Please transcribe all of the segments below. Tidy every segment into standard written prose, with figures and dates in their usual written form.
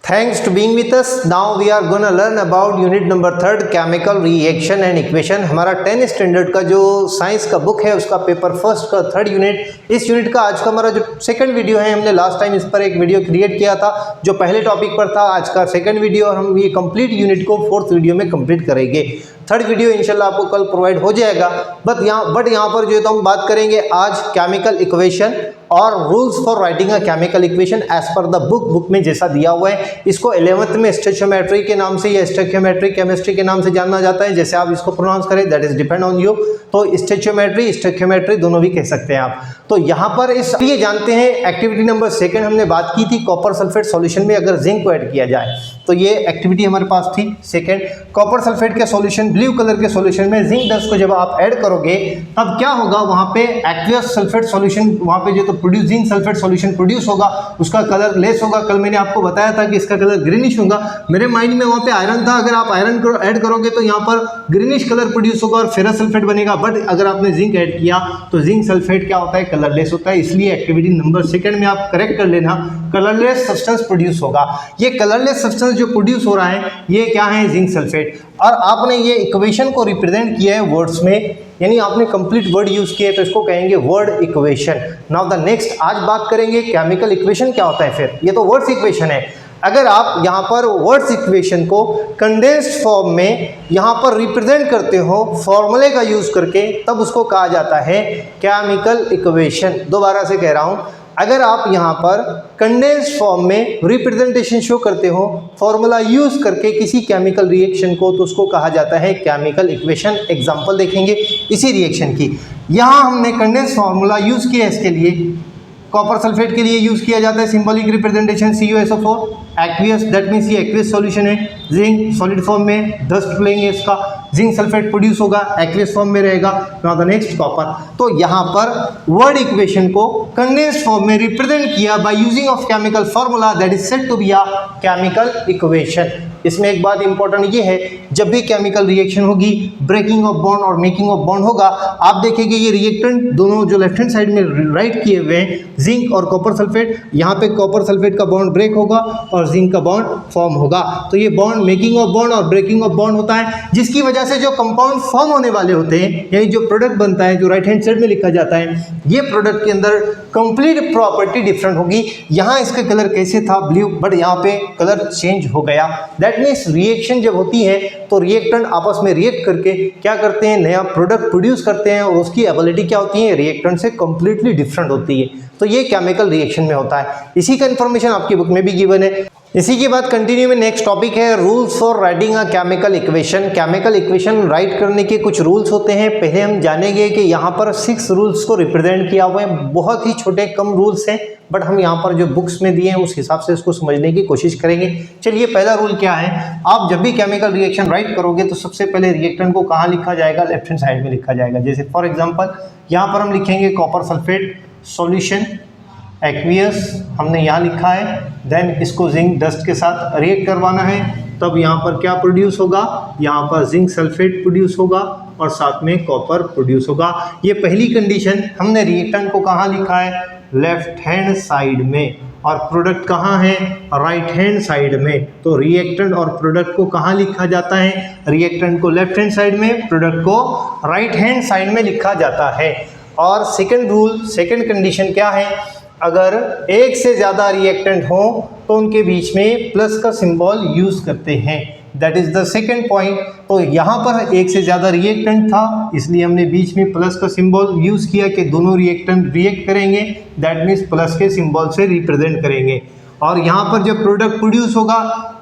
Thanks to being with us. Now we are gonna learn about unit number 3 chemical reaction and equation. हमारा 10 standard का जो science का book है उसका paper first का 3rd unit, इस यूनिट का आज का हमारा जो सेकंड वीडियो है, हमने लास्ट टाइम इस पर एक वीडियो क्रिएट किया था जो पहले टॉपिक पर था। आज का सेकंड वीडियो और हम ये कंप्लीट यूनिट को 4th वीडियो में कंप्लीट करेंगे। 3rd वीडियो इंशाल्लाह आपको कल प्रोवाइड हो जाएगा। बट यहाँ पर जो है तो हम बात करेंगे आज केमिकल इक्वेशन और rules for writing a chemical equation as per the book में जैसा दिया हुआ है। इसको 11th में स्टोइचियोमेट्री के नाम से या स्टोइकियोमेट्री केमिस्ट्री के नाम से जाना जाता है, जैसे आप इसको प्रोनाउंस करें that is depend on you. तो स्टोइचियोमेट्री स्टोइकियोमेट्री दोनों भी कह सकते हैं आप। तो यहाँ पर इस ये जानते हैं एक्टिविटी नंबर 2 हमने बात की थी कॉपर सल्फेट सॉल्यूशन में अगर जिंक को ऐड किया जाए, तो ये एक्टिविटी हमारे पास थी। सेकंड, कॉपर सल्फेट के सॉल्यूशन ब्लू कलर के सॉल्यूशन में जिंक डस्ट को जब आप ऐड करोगे तब क्या होगा, वहाँ पे एक्वियस सल्फेट सॉल्यूशन वहाँ पे जो तो produce zinc sulphate solution produce होगा, उसका कलर लेस होगा। कल मैंने आपको बताया था कि इसका कलर ग्रीनिश होगा। मेरे माइंड में वहाँ पे आयरन था, अगर आप आयरन को ऐड करोगे तो यहाँ पर ग्रीनिश कलर प्रोड्यूस होगा और फेरस सल्फेट बनेगा। बट अगर आपने जिंक ऐड किया तो जिंक सल्फेट क्या होता है, कलरलेस होता है। इसलिए एक्टिविटी नंबर 2 में आप करेक्ट कर लेना, कलरलेस सब्सटेंस प्रोड्यूस होगा। ये कलरलेस सब्सटेंस जो प्रोड्यूस हो रहा है ये क्या है, जिंक सल्फेट। और आपने ये इक्वेशन को रिप्रेजेंट किया है वर्ड्स में, यानी आपने कंप्लीट वर्ड यूज किए तो इसको कहेंगे word equation. Now the next आज बात करेंगे केमिकल इक्वेशन क्या होता है। फिर ये तो वर्ड्स इक्वेशन है। अगर आप यहाँ पर वर्ड्स इक्वेशन को कंडेंस्ड फॉर्म में यहाँ पर रिप्रेजेंट करते हो फॉर्मूले का यूज करके, तब उसको कहा जाता है केमिकल इक्वेशन। दोबारा से कह रहा हूँ, अगर आप यहाँ पर कंडेंस्ड फॉर्म में रिप्रेजेंटेशन शो करते हो फॉर्मूला यूज करके किसी केमिकल रिएक्शन को, तो उसको कहा जाता है केमिकल इक्वेशन। एग्जांपल देखेंगे इसी रिएक्शन की। यहाँ हमने कंडेंस्ड फॉर्मूला यूज किया, इसके लिए कॉपर सल्फेट के लिए यूज किया जाता है symbolic representation CuSO4। Aqueous that means ये एक्वियस सॉल्यूशन है। जिंक सॉलिड फॉर्म में डस्ट लेंगे, इसका जिंक सल्फेट प्रोड्यूस होगा, एक्वियस फॉर्म में रहेगा। Now the next copper. तो यहाँ पर वर्ड इक्वेशन को कंडेंस्ड फॉर्म में रिप्रेजेंट किया by using of chemical formula that is said to be a chemical equation. इसमें एक बात इंपॉर्टेंट ये है, जब भी केमिकल रिएक्शन होगी ब्रेकिंग ऑफ बॉन्ड और मेकिंग ऑफ बॉन्ड होगा, आप देखेंगे ये रिएक्टेंट दोनों जो लेफ्ट हैंड साइड में राइट किए हुए हैं जिंक और कॉपर सल्फेट, यहाँ पे कॉपर सल्फेट का बॉन्ड ब्रेक होगा और जिंक का बॉन्ड फॉर्म होगा। तो ये बॉन्ड मेकिंग ऑफ बॉन्ड और ब्रेकिंग ऑफ बॉन्ड होता है, जिसकी वजह से जो कंपाउंड फॉर्म होने वाले होते हैं, यानी जो प्रोडक्ट बनता है जो राइट हैंड साइड में लिखा जाता है, ये प्रोडक्ट के अंदर कंप्लीट प्रॉपर्टी डिफरेंट होगी। यहाँ इसका कलर कैसे था ब्लू, बट यहाँ पे कलर चेंज हो गया। दैट मीन्स रिएक्शन जब होती है तो रिएक्टेंट आपस में रिएक्ट करके क्या करते हैं, नया प्रोडक्ट प्रोड्यूस करते हैं और उसकी एबिलिटी क्या होती है, रिएक्टेंट से कंप्लीटली डिफरेंट होती है। तो ये केमिकल रिएक्शन में होता है। इसी का इन्फॉर्मेशन आपकी बुक में भी गिवन है। इसी के बाद कंटिन्यू में नेक्स्ट टॉपिक है rules for writing a chemical equation. Chemical equation right करने के कुछ रूल्स होते हैं। पहले हम जानेंगे कि यहाँ पर 6 रूल्स को रिप्रेजेंट किया हुआ है। बहुत ही छोटे कम रूल्स हैं, बट हम यहाँ पर जो बुक्स में दिए हैं उस हिसाब से इसको समझने की कोशिश करेंगे। चलिए, पहला रूल क्या है, आप जब भी केमिकल रिएक्शन राइट करोगे तो सबसे पहले रिएक्टेंट को कहाँ लिखा जाएगा, लेफ्ट हैंड साइड में लिखा जाएगा। जैसे फॉर एग्जांपल यहाँ पर हम लिखेंगे कॉपर सल्फेट सॉल्यूशन एक्वियस, हमने यहाँ लिखा है। देन इसको जिंक डस्ट के साथ रिएक्ट करवाना है, तब यहाँ पर क्या प्रोड्यूस होगा, यहाँ पर जिंक सल्फेट प्रोड्यूस होगा और साथ में कॉपर प्रोड्यूस होगा। ये पहली कंडीशन। हमने रिएक्टेंट को कहाँ लिखा है, लेफ्ट हैंड साइड में, और प्रोडक्ट कहाँ है, राइट हैंड साइड में। तो रिएक्टेंट और प्रोडक्ट को कहाँ लिखा जाता है, रिएक्टेंट को लेफ्ट हैंड साइड में, प्रोडक्ट को राइट हैंड साइड में लिखा जाता है। और सेकंड रूल, सेकंड कंडीशन क्या है, अगर एक से ज़्यादा रिएक्टेंट हो तो उनके बीच में प्लस का सिंबल यूज करते हैं। That is the second point. तो यहाँ पर एक से ज़्यादा रिएक्टेंट था, इसलिए हमने बीच में प्लस का सिंबल यूज किया कि दोनों रिएक्टेंट रिएक्ट करेंगे, दैट मीन्स प्लस के सिंबल से रिप्रेजेंट करेंगे। और यहाँ पर जब प्रोडक्ट प्रोड्यूस होगा,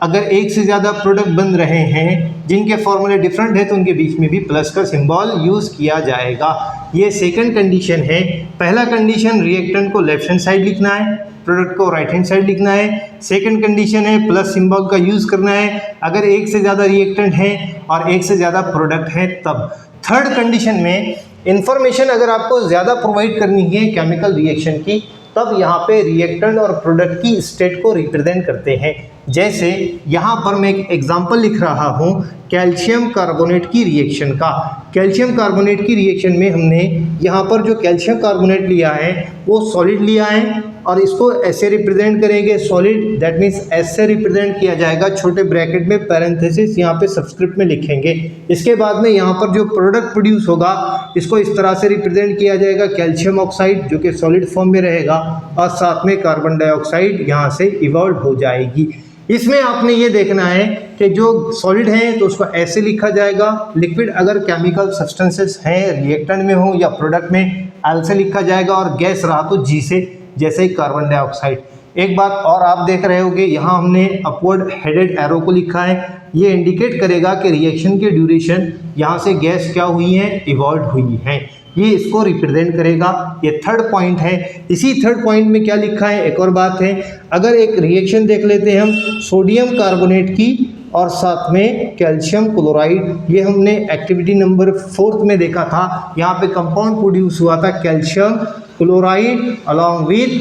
अगर एक से ज़्यादा प्रोडक्ट बन रहे हैं जिनके फॉर्मूले डिफरेंट है तो उनके बीच में भी प्लस का सिंबल यूज किया जाएगा। ये सेकंड कंडीशन है। पहला कंडीशन रिएक्टेंट को लेफ्ट हैंड साइड लिखना है, प्रोडक्ट को राइट हैंड साइड लिखना है। सेकंड कंडीशन है प्लस सिंबल का यूज करना है अगर एक से ज़्यादा रिएक्टेंट है और एक से ज़्यादा प्रोडक्ट है तब। थर्ड कंडीशन में इंफॉर्मेशन अगर आपको ज़्यादा प्रोवाइड करनी है केमिकल रिएक्शन की, तब यहाँ पे रिएक्टेंट और प्रोडक्ट की स्टेट को रिप्रेजेंट करते हैं। जैसे यहाँ पर मैं एक एग्जांपल लिख रहा हूँ कैल्शियम कार्बोनेट की रिएक्शन का। कैल्शियम कार्बोनेट की रिएक्शन में हमने यहाँ पर जो कैल्शियम कार्बोनेट लिया है वो सॉलिड लिया है और इसको ऐसे रिप्रेजेंट करेंगे सॉलिड, दैट मीन्स ऐसे रिप्रेजेंट किया जाएगा, छोटे ब्रैकेट में पैरेंथेसिस यहाँ पे सबस्क्रिप्ट में लिखेंगे। इसके बाद में यहाँ पर जो प्रोडक्ट प्रोड्यूस होगा इसको इस तरह से रिप्रेजेंट किया जाएगा, कैल्शियम ऑक्साइड जो कि सॉलिड फॉर्म में रहेगा और साथ में कार्बन डाइऑक्साइड यहाँ से इवॉल्व हो जाएगी। इसमें आपने ये देखना है कि जो सॉलिड है तो उसको ऐसे लिखा जाएगा, लिक्विड अगर केमिकल सब्सटेंसेस हैं रिएक्टेंट में हो या प्रोडक्ट में एल से लिखा जाएगा और गैस रहा तो जी से, जैसे ही कार्बन डाइऑक्साइड। एक बात और आप देख रहे होगे यहाँ हमने अपवर्ड हेडेड एरो को लिखा है, ये इंडिकेट करेगा कि रिएक्शन के ड्यूरेशन यहाँ से गैस क्या हुई है, इवॉल्व हुई है, ये इसको रिप्रेजेंट करेगा। ये थर्ड पॉइंट है। इसी थर्ड पॉइंट में क्या लिखा है, एक और बात है, अगर एक रिएक्शन देख लेते हैं हम सोडियम कार्बोनेट की और साथ में कैल्शियम क्लोराइड, ये हमने एक्टिविटी नंबर 4 में देखा था। यहाँ पे कंपाउंड प्रोड्यूस हुआ था calcium chloride along with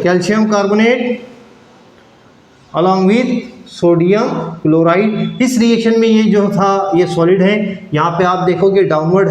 calcium carbonate along with sodium chloride. इस रिएक्शन में ये जो था ये सॉलिड है, यहाँ पे आप देखोगे डाउनवर्ड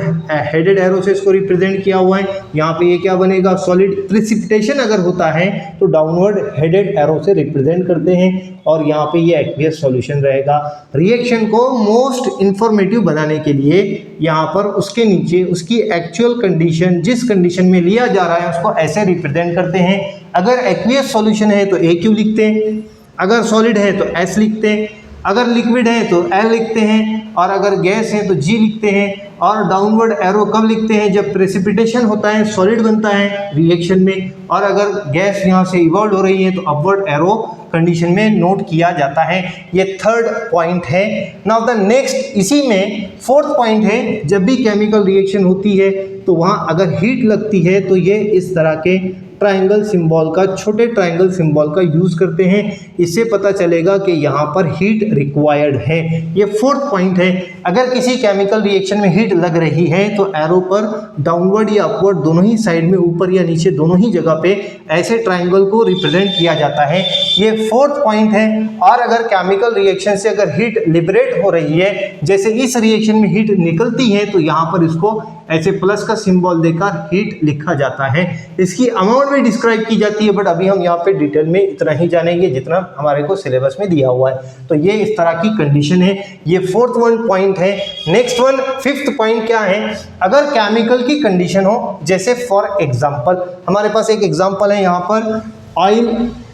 हेडेड एरो से इसको रिप्रेजेंट किया हुआ है। यहाँ पे ये क्या बनेगा, सॉलिड। प्रिसिपिटेशन अगर होता है तो डाउनवर्ड हेडेड एरो से रिप्रेजेंट करते हैं और यहाँ पे ये एक्वियस सॉल्यूशन रहेगा। रिएक्शन को मोस्ट इंफॉर्मेटिव बनाने के लिए यहाँ पर उसके नीचे उसकी एक्चुअल कंडीशन, जिस कंडीशन में लिया जा रहा है उसको ऐसे रिप्रेजेंट करते हैं। अगर एक्वियस सॉल्यूशन है तो ए क्यू लिखते हैं, अगर सॉलिड है तो एस लिखते हैं, अगर लिक्विड है तो एल लिखते हैं और अगर गैस है तो जी लिखते हैं। और डाउनवर्ड एरो कब लिखते हैं, जब प्रेसिपिटेशन होता है, सॉलिड बनता है रिएक्शन में, और अगर गैस यहाँ से इवॉल्व हो रही है तो अपवर्ड एरो कंडीशन में नोट किया जाता है। ये थर्ड पॉइंट है। नाउ द नेक्स्ट, इसी में फोर्थ पॉइंट है, जब भी केमिकल रिएक्शन होती है तो वहाँ अगर हीट लगती है तो ये इस तरह के ट्रायंगल सिंबल का, छोटे ट्रायंगल सिंबल का यूज़ करते हैं। इससे पता चलेगा कि यहाँ पर हीट रिक्वायर्ड है। ये फोर्थ पॉइंट है। अगर किसी केमिकल रिएक्शन में हीट लग रही है तो एरो पर डाउनवर्ड या अपवर्ड दोनों ही साइड में, ऊपर या नीचे दोनों ही जगह पे ऐसे ट्रायंगल को रिप्रेजेंट किया जाता है। ये फोर्थ पॉइंट है। और अगर केमिकल रिएक्शन से अगर हीट लिबरेट हो रही है, जैसे इस रिएक्शन में हीट निकलती है, तो यहाँ पर इसको ऐसे प्लस का सिंबल देकर हीट लिखा जाता है। इसकी अमाउंट भी डिस्क्राइब की जाती है, बट अभी हम यहाँ पे डिटेल में इतना ही जानेंगे जितना हमारे को सिलेबस में दिया हुआ है। तो ये इस तरह की कंडीशन है। ये फोर्थ वन पॉइंट है। नेक्स्ट वन, फिफ्थ पॉइंट क्या है, अगर केमिकल की कंडीशन हो, जैसे फॉर एग्जांपल हमारे पास एक एग्जांपल है यहाँ पर ऑयल,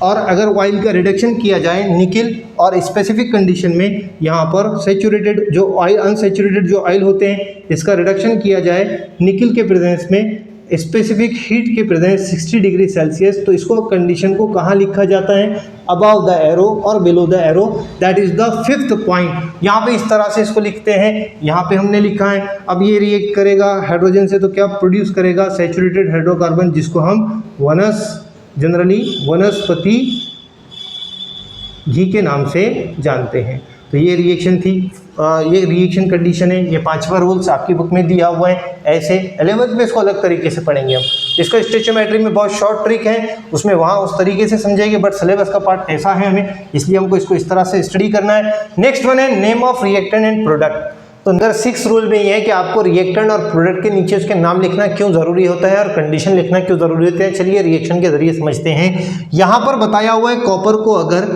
और अगर ऑयल का रिडक्शन किया जाए निकिल, और स्पेसिफिक कंडीशन में यहाँ पर सैचुरेटेड जो ऑयल, अनसैचुरेटेड जो ऑयल होते हैं, इसका रिडक्शन किया जाए निकिल के प्रेजेंस में, स्पेसिफिक हीट के प्रेजेंस 60 डिग्री सेल्सियस, तो इसको कंडीशन को कहाँ लिखा जाता है, अबव द एरो और below the arrow, that is the fifth point. यहाँ पे इस तरह से इसको लिखते हैं। यहाँ पे हमने लिखा है, अब ये रिएक्ट करेगा हाइड्रोजन से तो क्या प्रोड्यूस करेगा, सैचुरेटेड हाइड्रोकार्बन, जिसको हम जनरली वनस्पति घी के नाम से जानते हैं। तो ये रिएक्शन थी, ये रिएक्शन कंडीशन है। ये 5वां रूल्स आपकी बुक में दिया हुआ है। ऐसे 11th में इसको अलग तरीके से पढ़ेंगे हम। इसका स्टोइचियोमेट्री में बहुत शॉर्ट ट्रिक है, उसमें वहाँ उस तरीके से समझेंगे, बट सिलेबस का पार्ट ऐसा है हमें, इसलिए हमको इसको इस तरह से स्टडी करना है। नेक्स्ट वन है name of reactant and product. तो अंदर 6 रूल में ये है कि आपको रिएक्टेंट और प्रोडक्ट के नीचे उसके नाम लिखना क्यों ज़रूरी होता है और कंडीशन लिखना क्यों ज़रूरी होता है। चलिए रिएक्शन के जरिए समझते हैं। यहाँ पर बताया हुआ है, कॉपर को अगर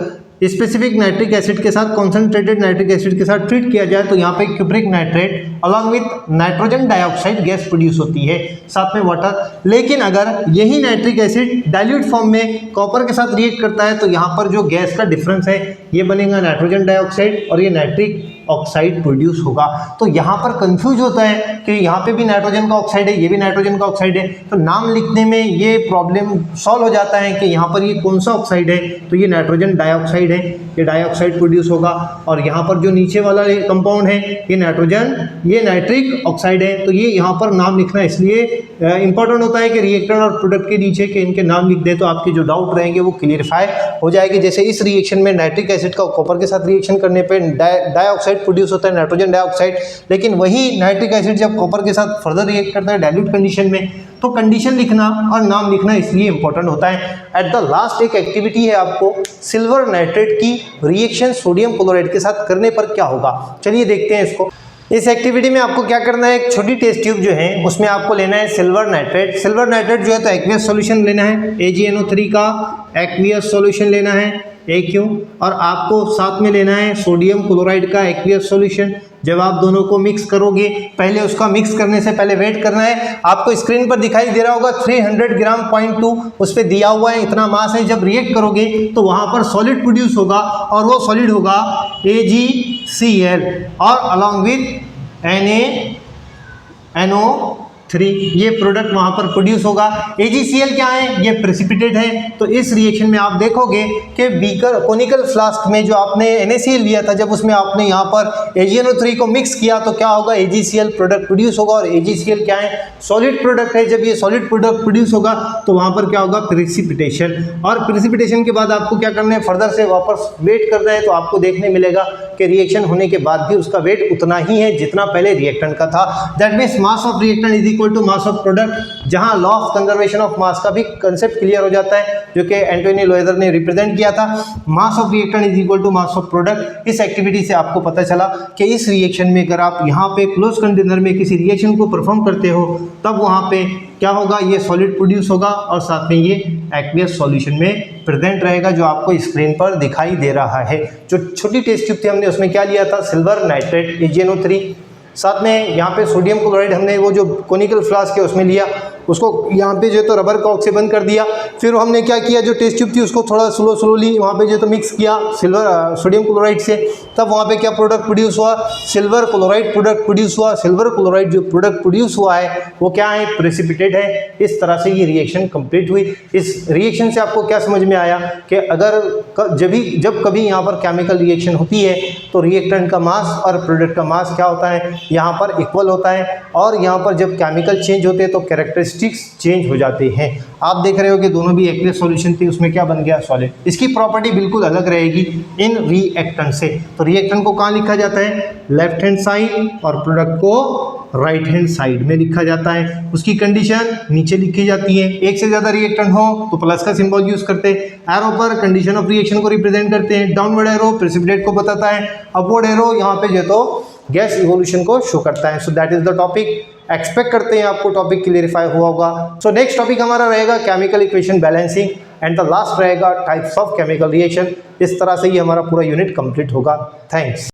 स्पेसिफिक नाइट्रिक एसिड के साथ, कॉन्सेंट्रेटेड नाइट्रिक एसिड के साथ ट्रीट किया जाए तो यहाँ पे cupric nitrate along with nitrogen dioxide gas produce होती है, साथ में वाटर। लेकिन अगर यही नाइट्रिक एसिड डाइल्यूट फॉर्म में कॉपर के साथ रिएक्ट करता है तो यहाँ पर जो गैस का डिफरेंस है, ये बनेगा नाइट्रोजन डाइऑक्साइड और ये नाइट्रिक ऑक्साइड प्रोड्यूस होगा। तो यहाँ पर कंफ्यूज होता है कि यहाँ पे भी नाइट्रोजन का ऑक्साइड है, ये भी नाइट्रोजन का ऑक्साइड है, तो नाम लिखने में ये प्रॉब्लम सॉल्व हो जाता है कि यहाँ पर ये कौन सा ऑक्साइड है, तो ये नाइट्रोजन डाइऑक्साइड है, ये डाइऑक्साइड प्रोड्यूस होगा। और यहाँ पर जो नीचे वाला कंपाउंड है ये नाइट्रोजन, ये नाइट्रिक ऑक्साइड है। तो ये यहाँ पर नाम लिखना इसलिए इंपॉर्टेंट होता है कि रिएक्टेंट और प्रोडक्ट के नीचे के इनके नाम लिख दे तो आपके जो डाउट रहेंगे वो क्लियरिफाई हो जाएगी। जैसे इस रिएक्शन में नाइट्रिक एसिड का कॉपर के साथ रिएक्शन करने पे डाइऑक्साइड प्रोड्यूस होता है, नाइट्रोजन डाइऑक्साइड। लेकिन वही नाइट्रिक एसिड जब कॉपर के साथ फर्दर रिएक्ट करता है डाइल्यूट कंडीशन में, तो कंडीशन लिखना और नाम लिखना इसलिए इंपॉर्टेंट होता है। एट द लास्ट एक एक्टिविटी है आपको, सिल्वर नाइट्रेट की रिएक्शन सोडियम क्लोराइड के साथ करने पर क्या होगा। चलिए देखते हैं इसको। इस एक्टिविटी में आपको क्या करना है, एक छोटी टेस्ट ट्यूब जो है उसमें आपको लेना है सिल्वर नाइट्रेट। सिल्वर नाइट्रेट जो है तो एक्वियस सॉल्यूशन लेना है, AgNO3 का एक्वियस सॉल्यूशन लेना है AQ, और आपको साथ में लेना है सोडियम क्लोराइड का एक्वियस सॉल्यूशन। जब आप दोनों को मिक्स करोगे, पहले उसका मिक्स करने से पहले वेट करना है। आपको स्क्रीन पर दिखाई दे रहा होगा 300 ग्राम 0.2 उस पर दिया हुआ है, इतना मास है। जब रिएक्ट करोगे तो वहां पर सॉलिड प्रोड्यूस होगा और वो सॉलिड होगा AgCl और अलॉन्ग विथ NaNO3, ये प्रोडक्ट वहां पर प्रोड्यूस होगा। AgCl क्या है, ये प्रेसिपिटेट है। तो इस रिएक्शन में आप देखोगे कि बीकर कोनिकल फ्लास्क में जो आपने NaCl लिया था, जब उसमें आपने यहाँ पर AgNO3 को मिक्स किया तो क्या होगा, AgCl प्रोडक्ट प्रोड्यूस होगा। और AgCl क्या है, सॉलिड प्रोडक्ट है। जब ये सॉलिड प्रोडक्ट प्रोड्यूस होगा तो वहां पर क्या होगा, प्रेसिपिटेशन। और प्रेसिपिटेशन के बाद आपको क्या करना है, फर्दर से वापस वेट करना है। तो आपको देखने मिलेगा कि रिएक्शन होने के बाद भी उसका वेट उतना ही है जितना पहले रिएक्टेंट का था। That means mass of reactant is equal to mass of product. जहां law of conservation of mass का भी कंसेप्ट क्लियर हो जाता है, जो कि एंटोनी लोएजर ने रिप्रेजेंट किया था। Mass of reactant is equal to mass of product. इस एक्टिविटी से आपको पता चला कि इस रिएक्शन में अगर आप यहाँ पे क्लोज कंटेनर में किसी रिएक्शन को परफॉर्म करते हो तब वहाँ पे क्या होगा, ये सॉलिड प्रोड्यूस होगा और साथ में ये एक्वियस सॉल्यूशन में प्रेजेंट रहेगा, जो आपको स्क्रीन पर दिखाई दे रहा है। जो छोटी टेस्ट ट्यूब थी हमने उसमें क्या लिया था, सिल्वर नाइट्रेट AgNO3, साथ में यहाँ पे सोडियम क्लोराइड हमने वो जो कोनिकल फ्लास्क है उसमें लिया, उसको यहाँ पे जो है तो रबर कॉर्क से बंद कर दिया। फिर हमने क्या किया, जो टेस्ट ट्यूब थी उसको थोड़ा स्लोली वहाँ पे जो तो मिक्स किया सोडियम क्लोराइड से। तब वहाँ पे क्या प्रोडक्ट प्रोड्यूस हुआ, सिल्वर क्लोराइड प्रोडक्ट प्रोड्यूस हुआ। सिल्वर क्लोराइड जो प्रोडक्ट प्रोड्यूस हुआ है वो क्या है, प्रेसिपिटेट है। इस तरह से ये रिएक्शन कंप्लीट हुई। इस रिएक्शन से आपको क्या समझ में आया कि अगर जब कभी यहाँ पर केमिकल रिएक्शन होती है तो रिएक्टेंट का मास और प्रोडक्ट का मास क्या होता है, यहाँ पर इक्वल होता है। और यहाँ पर जब केमिकल चेंज होते हैं तो कैरेक्टरिस्टिक्स चेंज हो जाते हैं। आप देख रहे हो कि दोनों भी एक्वियस सॉल्यूशन थी, उसमें क्या बन गया, सॉलिड। इसकी प्रॉपर्टी बिल्कुल अलग रहेगी इन रिएक्टेंट से। तो रिएक्टेंट को कहाँ लिखा जाता है, लेफ्ट हैंड साइड, और प्रोडक्ट को राइट हैंड साइड में लिखा जाता है। उसकी कंडीशन नीचे लिखी जाती है। एक से ज्यादा रिएक्टेंट हो तो प्लस का सिंबल यूज करते हैं। एरो पर कंडीशन ऑफ रिएक्शन को रिप्रेजेंट करते हैं। डाउनवर्ड एरो प्रेसिपिटेट को बताता है। अपवर्ड एरो यहाँ पे जो तो गैस इवोल्यूशन को शो करता है। So that is the topic. Expect करते हैं आपको टॉपिक क्लियरिफाई हुआ होगा। सो नेक्स्ट टॉपिक हमारा रहेगा chemical equation balancing, and the last रहेगा टाइप्स ऑफ केमिकल रिएक्शन। इस तरह से ही हमारा पूरा यूनिट कंप्लीट होगा। थैंक्स।